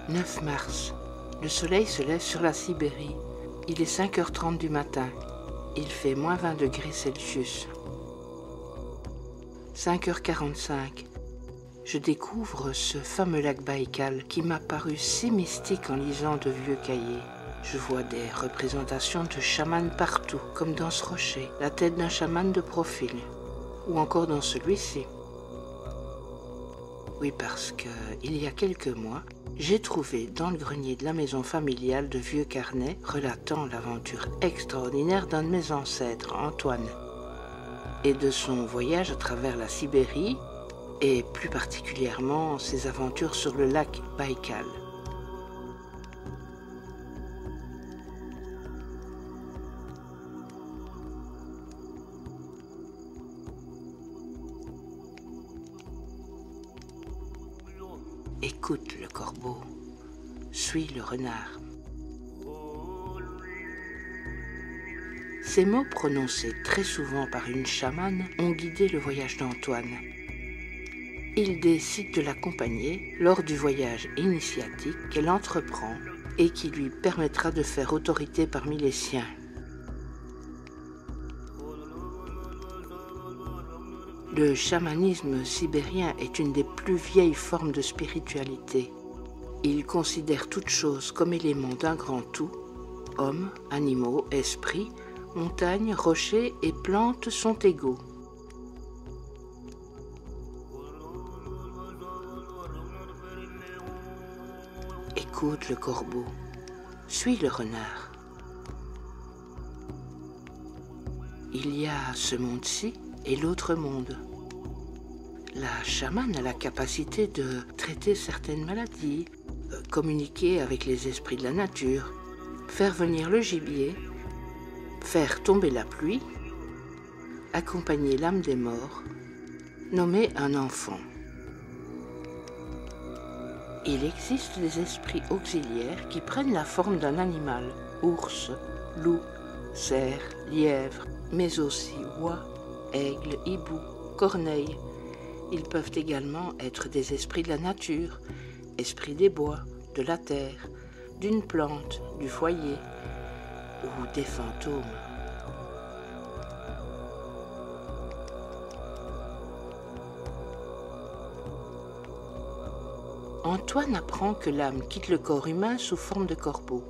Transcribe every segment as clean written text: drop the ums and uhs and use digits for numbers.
9 mars. Le soleil se lève sur la Sibérie. Il est 5h30 du matin. Il fait moins 20 degrés Celsius. 5h45. Je découvre ce fameux lac Baïkal qui m'a paru si mystique en lisant de vieux cahiers. Je vois des représentations de chamans partout, comme dans ce rocher, la tête d'un chaman de profil, ou encore dans celui-ci. Oui, parce que, il y a quelques mois, j'ai trouvé dans le grenier de la maison familiale de vieux carnets relatant l'aventure extraordinaire d'un de mes ancêtres, Antoine, et de son voyage à travers la Sibérie, et plus particulièrement ses aventures sur le lac Baïkal. Écoute le corbeau, suis le renard. Ces mots prononcés très souvent par une chamane ont guidé le voyage d'Antoine. Il décide de l'accompagner lors du voyage initiatique qu'elle entreprend et qui lui permettra de faire autorité parmi les siens. Le chamanisme sibérien est une des plus vieilles formes de spiritualité. Il considère toutes choses comme éléments d'un grand tout. Hommes, animaux, esprits, montagnes, rochers et plantes sont égaux. Écoute le corbeau, suis le renard. Il y a ce monde-ci et l'autre monde. La chamane a la capacité de traiter certaines maladies, communiquer avec les esprits de la nature, faire venir le gibier, faire tomber la pluie, accompagner l'âme des morts, nommer un enfant. Il existe des esprits auxiliaires qui prennent la forme d'un animal, ours, loup, cerf, lièvre, mais aussi oie, aigle, hibou, corneille. Ils peuvent également être des esprits de la nature, esprits des bois, de la terre, d'une plante, du foyer, ou des fantômes. Antoine apprend que l'âme quitte le corps humain sous forme de corbeau.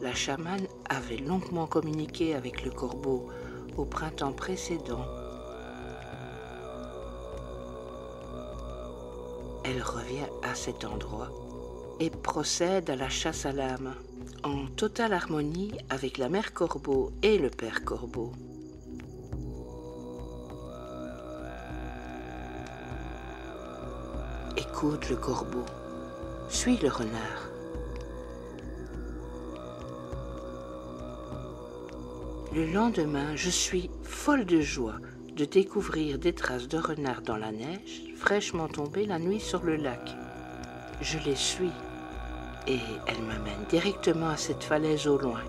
La chamane avait longuement communiqué avec le corbeau au printemps précédent. Elle revient à cet endroit et procède à la chasse à l'âme, en totale harmonie avec la mère corbeau et le père corbeau. Écoute le corbeau, suis le renard. Le lendemain, je suis folle de joie de découvrir des traces de renard dans la neige, fraîchement tombée la nuit sur le lac. Je les suis et elles me mènent directement à cette falaise au loin.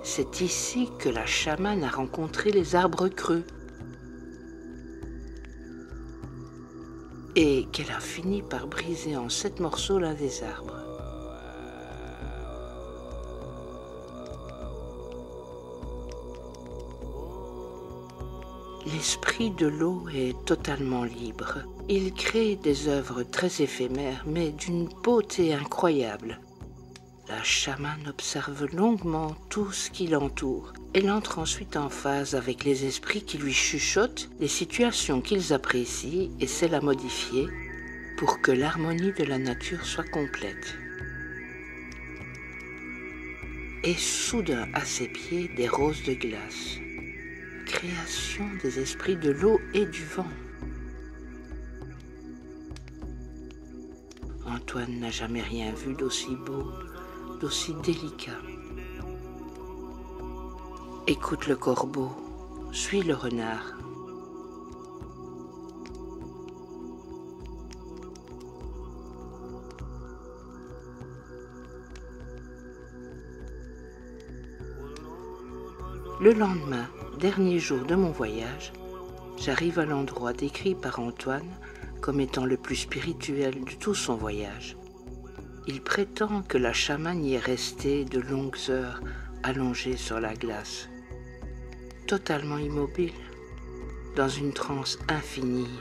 C'est ici que la chamane a rencontré les arbres creux et qu'elle a fini par briser en 7 morceaux l'un des arbres. L'esprit de l'eau est totalement libre. Il crée des œuvres très éphémères, mais d'une beauté incroyable. La chamane observe longuement tout ce qui l'entoure. Elle entre ensuite en phase avec les esprits qui lui chuchotent les situations qu'ils apprécient et sait la modifier pour que l'harmonie de la nature soit complète. Et soudain à ses pieds des roses de glace. Création des esprits de l'eau et du vent. Antoine n'a jamais rien vu d'aussi beau, d'aussi délicat. Écoute le corbeau, suis le renard. Le lendemain, dernier jour de mon voyage, J'arrive à l'endroit décrit par Antoine comme étant le plus spirituel de tout son voyage. Il prétend que la chamane y est restée de longues heures allongée sur la glace, totalement immobile, dans une transe infinie,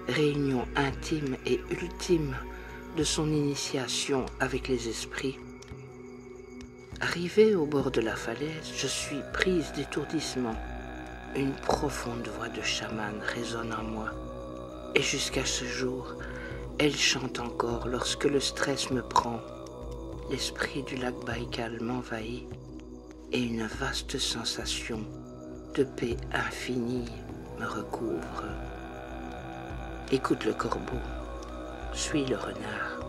réunion intime et ultime de son initiation avec les esprits. Arrivé au bord de la falaise, je suis prise d'étourdissement. Une profonde voix de chamane résonne en moi. Et jusqu'à ce jour, elle chante encore lorsque le stress me prend. L'esprit du lac Baïkal m'envahit et une vaste sensation de paix infinie me recouvre. Écoute le corbeau, suis le renard.